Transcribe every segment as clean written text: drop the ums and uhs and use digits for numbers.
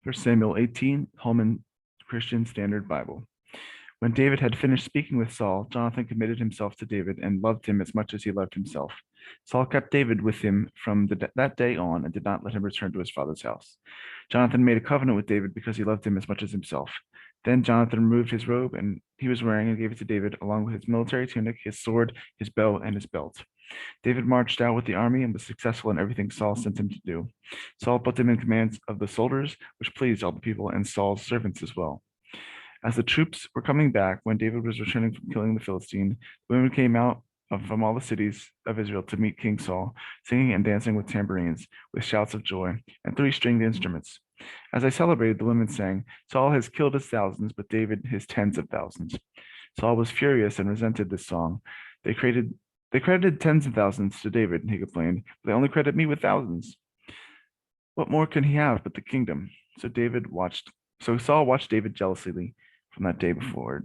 1 Samuel 18, Holman Christian Standard Bible. When David had finished speaking with Saul, Jonathan committed himself to David and loved him as much as he loved himself. Saul kept David with him from that day on and did not let him return to his father's house. Jonathan made a covenant with David because he loved him as much as himself. Then Jonathan removed his robe and he was wearing and gave it to David, along with his military tunic, his sword, his bow, and his belt. David marched out with the army and was successful in everything Saul sent him to do. Saul put him in command of the soldiers, which pleased all the people and Saul's servants as well. As the troops were coming back, when David was returning from killing the Philistine, women came out from all the cities of Israel to meet King Saul, singing and dancing with tambourines, with shouts of joy, and three-stringed instruments. As they celebrated, the women sang, "Saul has killed his thousands, but David his tens of thousands." Saul was furious and resented this song. They credited tens of thousands to David, he complained, but they only credit me with thousands. What more can he have but the kingdom? So Saul watched David jealously from that day before.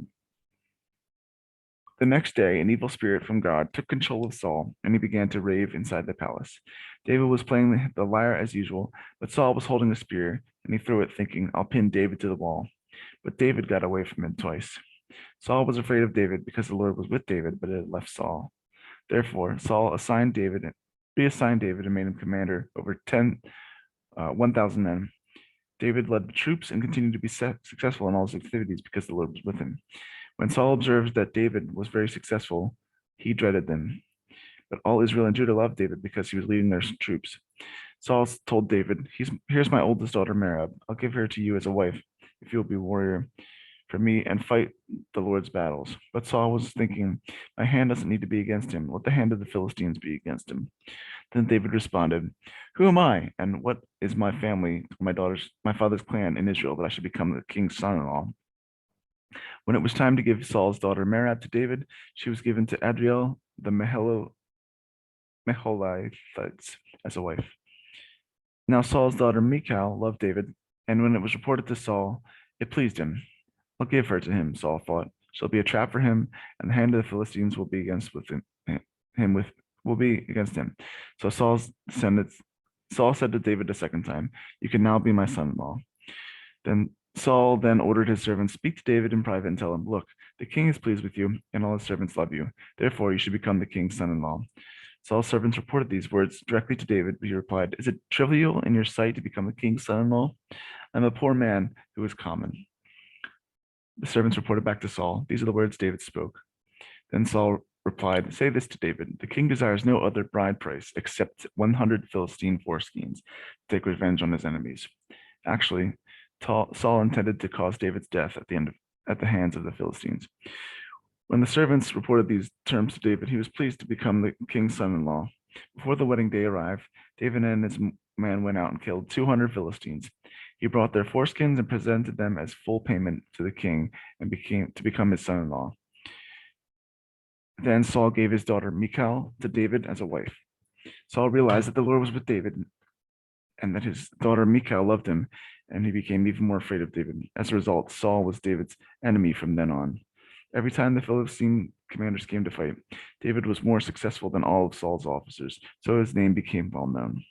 The next day, an evil spirit from God took control of Saul, and he began to rave inside the palace. David was playing the lyre as usual, but Saul was holding a spear, and he threw it, thinking, "I'll pin David to the wall." But David got away from him twice. Saul was afraid of David because the Lord was with David, but it had left Saul. Therefore, Saul reassigned David and made him commander over 1,000 men. David led the troops and continued to be successful in all his activities because the Lord was with him. When Saul observed that David was very successful, he dreaded them. But all Israel and Judah loved David because he was leading their troops. Saul told David, "Here's my oldest daughter, Merab. I'll give her to you as a wife if you'll be a warrior for me and fight the Lord's battles." But Saul was thinking, "My hand doesn't need to be against him. Let the hand of the Philistines be against him." Then David responded, "Who am I, and what is my family, my father's clan in Israel, that I should become the king's son-in-law?" When it was time to give Saul's daughter Merab to David, she was given to Adriel the Meholithites as a wife. Now Saul's daughter Michal loved David, and when it was reported to Saul, it pleased him. "I'll give her to him," Saul thought. "She'll be a trap for him, and the hand of the Philistines will be against him." So Saul said to David a second time, "You can now be my son-in-law." Then Saul ordered his servants, "Speak to David in private and tell him, 'Look, the king is pleased with you, and all his servants love you. Therefore, you should become the king's son-in-law.'" Saul's servants reported these words directly to David, but he replied, "Is it trivial in your sight to become the king's son-in-law? I'm a poor man who is common." The servants reported back to Saul, "These are the words David spoke." Then Saul replied, "Say this to David, the king desires no other bride price except 100 Philistine foreskins to take revenge on his enemies." Actually, Saul intended to cause David's death at the hands of the Philistines. When the servants reported these terms to David, he was pleased to become the king's son-in-law. Before the wedding day arrived, David and his men went out and killed 200 Philistines. He brought their foreskins and presented them as full payment to the king and become his son-in-law. Then Saul gave his daughter Michal to David as a wife. Saul realized that the Lord was with David and that his daughter Michal loved him, and he became even more afraid of David. As a result, Saul was David's enemy from then on. Every time the Philistine commanders came to fight, David was more successful than all of Saul's officers, so his name became well known.